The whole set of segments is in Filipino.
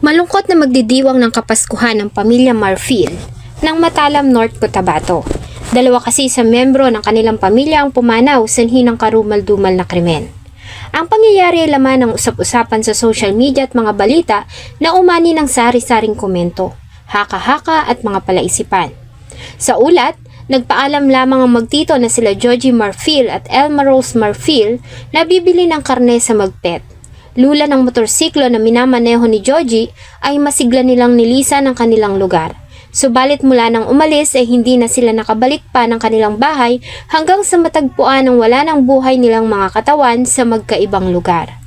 Malungkot na magdidiwang ng Kapaskuhan ng pamilya Marfil ng Matalam, North Cotabato. Dalawa kasi sa membro ng kanilang pamilya ang pumanaw sanhi ng karumal-dumal na krimen. Ang pangyayari ay laman ng usap-usapan sa social media at mga balita na umani ng sari-saring komento, haka-haka at mga palaisipan. Sa ulat, nagpaalam lamang ang magtito na sila Joji Marfil at Elma Rose Marfil na bibili ng karne sa Magpet. Lula ng motorsiklo na minamaneho ni Joji ay masigla nilang nilisan ang kanilang lugar. Subalit mula nang umalis ay hindi na sila nakabalik pa ng kanilang bahay hanggang sa matagpuan ang wala ng buhay nilang mga katawan sa magkaibang lugar.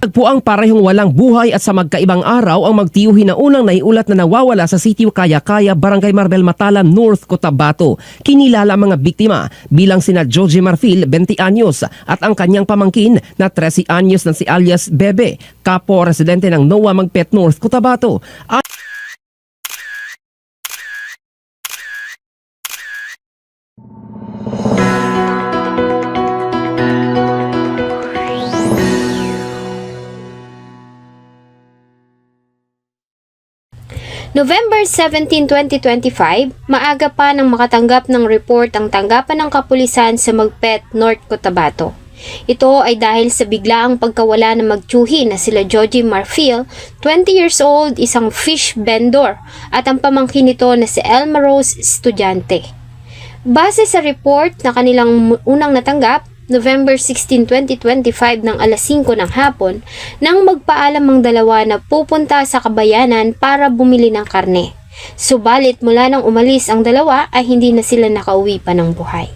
Tagpuang parehong walang buhay at sa magkaibang araw ang magtiyuhin na unang naiulat na nawawala sa sitio Kaya-Kaya, Barangay Marbel, Matalam, North Cotabato. Kinilala ang mga biktima bilang sina Joji Marfil, 20 anyos, at ang kanyang pamangkin na 13 anyos na si alias Bebe, kapo residente ng NOA Magpet, North Cotabato. November 17, 2025, maaga pa nang makatanggap ng report ang tanggapan ng kapulisan sa Magpet, North Cotabato. Ito ay dahil sa biglaang pagkawala ng magtiyuhin na sila Joji Marfil, 20 years old, isang fish vendor, at ang pamangkin nito na si Elma Rose, estudyante. Base sa report na kanilang unang natanggap, November 16, 2025 ng alas 5 ng hapon, nang magpaalam ang dalawa na pupunta sa kabayanan para bumili ng karne. Subalit mula nang umalis ang dalawa ay hindi na sila nakauwi pa ng buhay.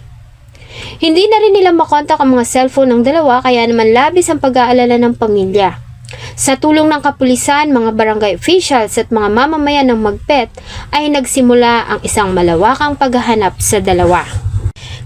Hindi na rin nila makontak ang mga cellphone ng dalawa kaya naman labis ang pag-aalala ng pamilya. Sa tulong ng kapulisan, mga barangay officials at mga mamamayan ng Magpet ay nagsimula ang isang malawakang paghahanap sa dalawa.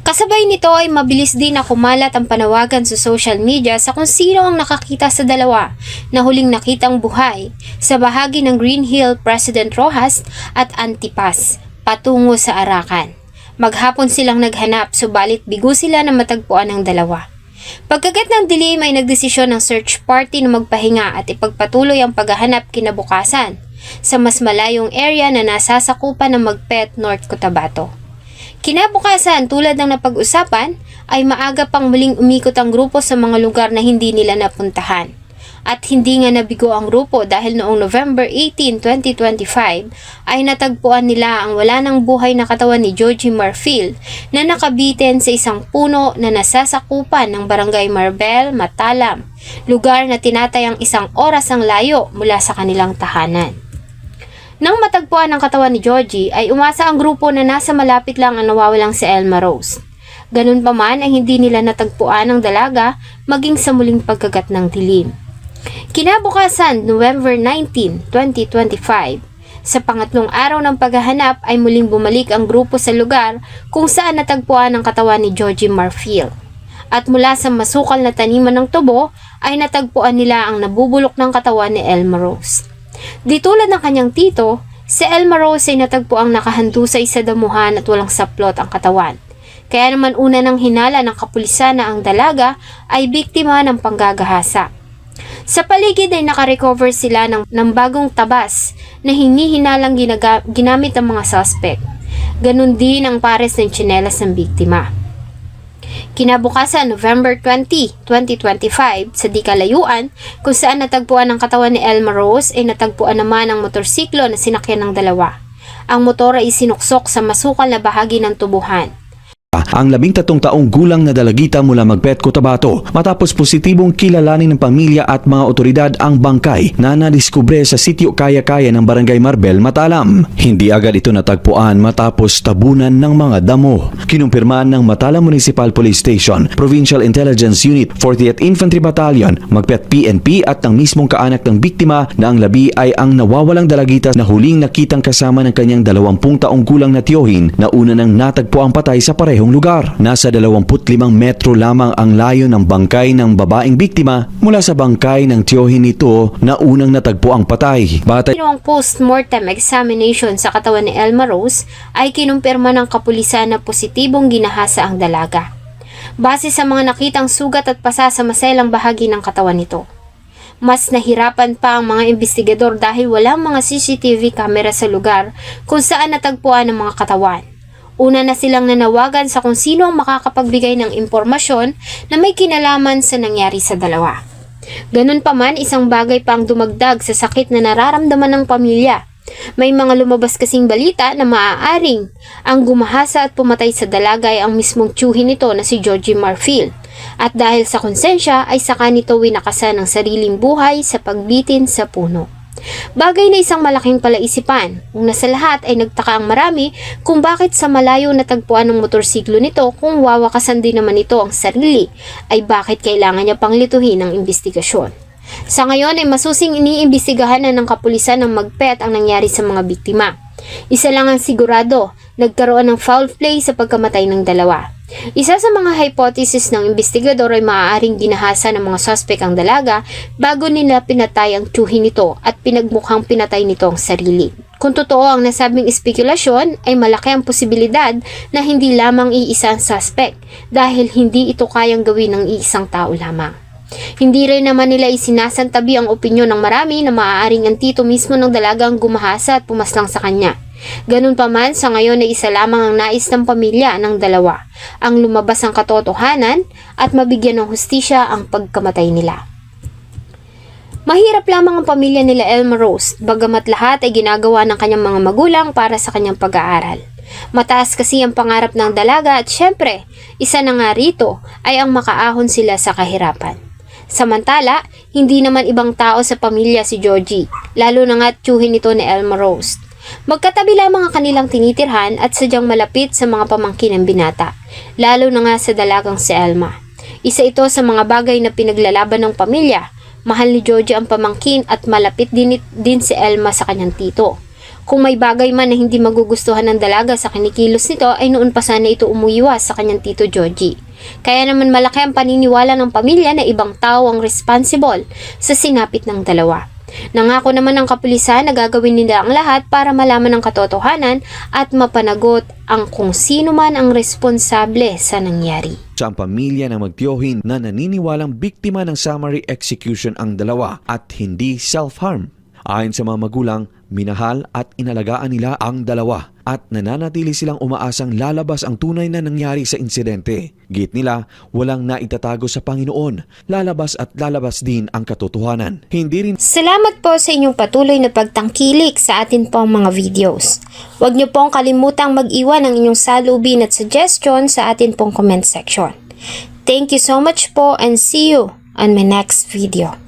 Kasabay nito ay mabilis din na kumalat ang panawagan sa social media sa kung sino ang nakakita sa dalawa na huling nakitang buhay sa bahagi ng Green Hill, President Roxas at Antipas, patungo sa Arakan. Maghapon silang naghanap subalit bigo sila na matagpuan ng dalawa. Pagkagat ng dilim ay nagdesisyon ng search party na magpahinga at ipagpatuloy ang paghahanap kinabukasan sa mas malayong area na nasasakupan ng Magpet, North Cotabato. Kinabukasan, tulad ng napag-usapan, ay maaga pang muling umikot ang grupo sa mga lugar na hindi nila napuntahan. At hindi nga nabigo ang grupo dahil noong November 18, 2025 ay natagpuan nila ang wala ng buhay na katawan ni Joji Marfil na nakabitin sa isang puno na nasasakupan ng Barangay Marbel, Matalam, lugar na tinatayang 1 oras ang layo mula sa kanilang tahanan. Nang matagpuan ang katawan ni Joji ay umasa ang grupo na nasa malapit lang ang nawawalang si Elma Rose. Ganun pa man ay hindi nila natagpuan ang dalaga maging sa muling pagkagat ng dilim. Kinabukasan, November 19, 2025, sa pangatlong araw ng paghahanap ay muling bumalik ang grupo sa lugar kung saan natagpuan ang katawan ni Joji Marfil. At mula sa masukal na taniman ng tubo ay natagpuan nila ang nabubulok ng katawan ni Elma Rose. Di tulad ng kanyang tito, si Elma Rose ay natagpuang nakahandusay sa damuhan at walang saplot ang katawan. Kaya naman una nang hinala ng kapulisan na ang dalaga ay biktima ng panggagahasa. Sa paligid ay nakarecover sila ng bagong tabas na hinihinalang ginamit ng mga suspect. Ganon din ang pares ng tsinelas ng biktima. Kinabukasan, November 20, 2025, sa di kalayuan, kung saan natagpuan ang katawan ni Elma Rose ay natagpuan naman ang motorsiklo na sinakyan ng dalawa. Ang motor ay sinuksok sa masukal na bahagi ng tubuhan. Ang 13 taong gulang na dalagita mula Magpet, Cotabato matapos positibong kilalanin ng pamilya at mga otoridad ang bangkay na nadiskubre sa sitio Kaya-Kaya ng Barangay Marbel, Matalam. Hindi agad ito natagpuan matapos tabunan ng mga damo. Kinumpirmahan ng Matalam Municipal Police Station, Provincial Intelligence Unit, 40th Infantry Battalion, Magpet PNP at ng mismong kaanak ng biktima na ang labi ay ang nawawalang dalagita na huling nakitang kasama ng kanyang 20 taong gulang na tiyohin na una nang natagpuang patay sa parehong lugar. Nasa 25 metro lamang ang layo ng bangkay ng babaeng biktima mula sa bangkay ng tiyohin nito na unang natagpuang patay. Ang post-mortem examination sa katawan ni Elma Rose ay kinumpirma ng kapulisan na positibong ginahasa ang dalaga. Base sa mga nakitang sugat at pasa sa maselang bahagi ng katawan nito. Mas nahirapan pa ang mga investigador dahil walang mga CCTV camera sa lugar kung saan natagpuan ang mga katawan. Una na silang nanawagan sa kung sino ang makakapagbigay ng impormasyon na may kinalaman sa nangyari sa dalawa. Ganun pa man, isang bagay pa ang dumagdag sa sakit na nararamdaman ng pamilya. May mga lumabas kasing balita na maaaring ang gumahasa at pumatay sa dalaga ay ang mismong tiyuhin nito na si Georgie Marfil. At dahil sa konsensya ay saka nito winakasan ng sariling buhay sa pagbitin sa puno. Bagay na isang malaking palaisipan. Una sa lahat ay nagtaka ang marami kung bakit sa malayo natagpuan ng motorsiklo nito kung wawakasan din naman ito ang sarili, ay bakit kailangan niya pang lituhin ang investigasyon. Sa ngayon ay masusing iniimbestigahan na ng kapulisan ng Magpet ang nangyari sa mga biktima. Isa lang ang sigurado, nagkaroon ng foul play sa pagkamatay ng dalawa. Isa sa mga hypothesis ng investigador ay maaaring ginahasa ng mga suspect ang dalaga bago nila pinatay ang tiyuhin nito at pinagmukhang pinatay nito ang sarili. Kung totoo ang nasabing espekulasyon, ay malaki ang posibilidad na hindi lamang iisa ang suspect dahil hindi ito kayang gawin ng iisang tao lamang. Hindi rin naman nila isinasantabi ang opinyon ng marami na maaaring ang tito mismo ng dalaga ang gumahasa at pumaslang sa kanya. Ganun pa man, sa ngayon ay isa lamang ang nais ng pamilya ng dalawa, ang lumabas ang katotohanan at mabigyan ng hustisya ang pagkamatay nila. Mahirap lamang ang pamilya nila Elma Rose, bagamat lahat ay ginagawa ng kanyang mga magulang para sa kanyang pag-aaral. Mataas kasi ang pangarap ng dalaga at syempre, isa na nga rito ay ang makaahon sila sa kahirapan. Samantala, hindi naman ibang tao sa pamilya si Georgie, lalo na nga tiyuhin nito ni Elma Rose. Magkatabi lamang ang kanilang tinitirhan at sadyang malapit sa mga pamangkin ng binata, lalo na nga sa dalagang si Elma. Isa ito sa mga bagay na pinaglalaban ng pamilya. Mahal ni Georgie ang pamangkin at malapit din si Elma sa kanyang tito. Kung may bagay man na hindi magugustuhan ng dalaga sa kinikilos nito ay noon pa sana ito umuiwas sa kanyang tito Georgie. Kaya naman malaki ang paniniwala ng pamilya na ibang tao ang responsible sa sinapit ng dalawa. Nangako naman ng kapulisan na gagawin nila ang lahat para malaman ang katotohanan at mapanagot ang kung sino man ang responsable sa nangyari. Sa ang pamilya ng magtiyohin na naniniwalang biktima ng summary execution ang dalawa at hindi self-harm. Ayon sa mga magulang, minahal at inalagaan nila ang dalawa at nananatili silang umaasang lalabas ang tunay na nangyari sa insidente. Git nila, walang naitatago sa Panginoon. Lalabas at lalabas din ang katotohanan. Hindi rin Salamat po sa inyong patuloy na pagtangkilik sa atin pong mga videos. Huwag niyo pong kalimutang mag-iwan ng inyong salubin at suggestion sa atin pong comment section. Thank you so much po and see you on my next video.